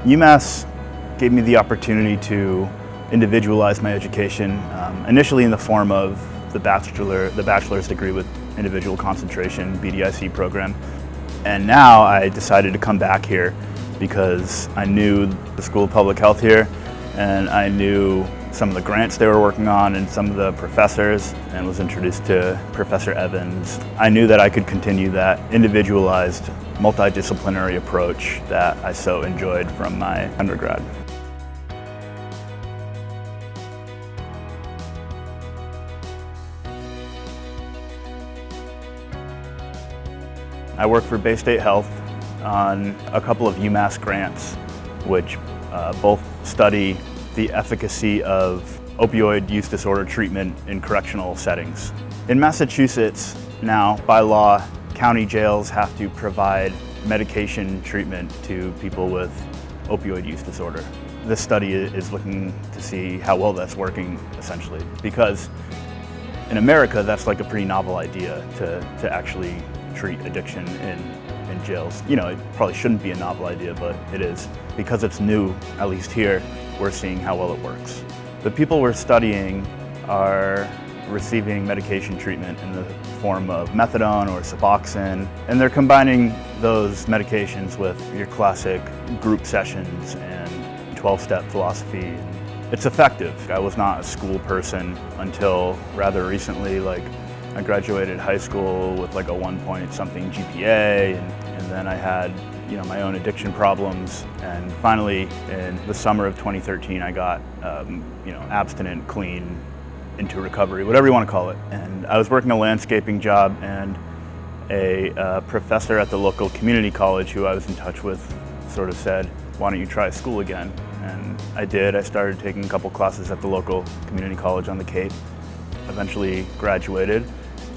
UMass gave me the opportunity to individualize my education, initially in the form of the bachelor's degree with individual concentration, BDIC program. And now I decided to come back here because I knew the School of Public Health here, and I knew some of the grants they were working on and some of the professors, and was introduced to Professor Evans. I knew that I could continue that individualized, multidisciplinary approach that I so enjoyed from my undergrad. I work for Bay State Health on a couple of UMass grants, which both study the efficacy of opioid use disorder treatment in correctional settings. In Massachusetts now, by law, county jails have to provide medication treatment to people with opioid use disorder. This study is looking to see how well that's working, essentially, because in America, that's like a pretty novel idea to actually treat addiction in jails. You know, it probably shouldn't be a novel idea, but it is. Because it's new, at least here, we're seeing how well it works. The people we're studying are receiving medication treatment in the form of methadone or Suboxone, and they're combining those medications with your classic group sessions and 12-step philosophy. It's effective. I was not a school person until rather recently. Like, I graduated high school with like a 1-point-something GPA, and then I had my own addiction problems, and finally in the summer of 2013 I got abstinent, clean, into recovery, whatever you want to call it. And I was working a landscaping job, and a professor at the local community college who I was in touch with sort of said, "Why don't you try school again?" And I did. I started taking a couple classes at the local community college on the Cape, eventually graduated.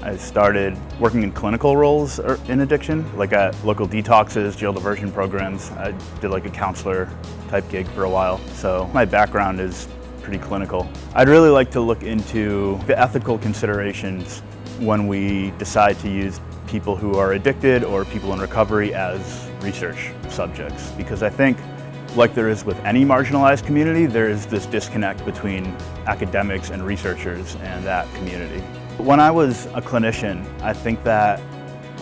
I started working in clinical roles in addiction, like at local detoxes, jail diversion programs. I did like a counselor type gig for a while. So my background is pretty clinical. I'd really like to look into the ethical considerations when we decide to use people who are addicted or people in recovery as research subjects, because I think, like there is with any marginalized community, there is this disconnect between academics and researchers and that community. When I was a clinician, I think that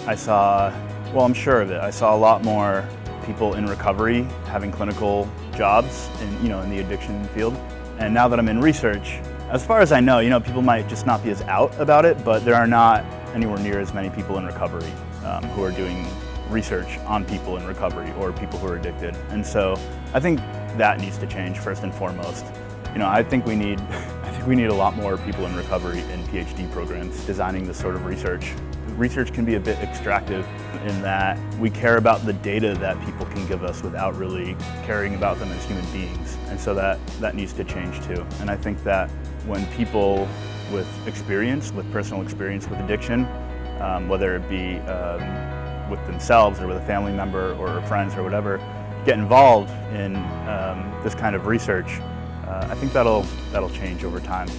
I saw, well, I'm sure of it, I saw a lot more people in recovery having clinical jobs in the addiction field. And now that I'm in research, as far as I know, people might just not be as out about it, but there are not anywhere near as many people in recovery who are doing research on people in recovery or people who are addicted. And so I think that needs to change first and foremost. I think we need a lot more people in recovery in PhD programs designing this sort of research. Research can be a bit extractive in that we care about the data that people can give us without really caring about them as human beings. And so that needs to change too. And I think that when people with personal experience with addiction, whether it be with themselves or with a family member or friends or whatever, get involved in this kind of research, I think that'll change over time.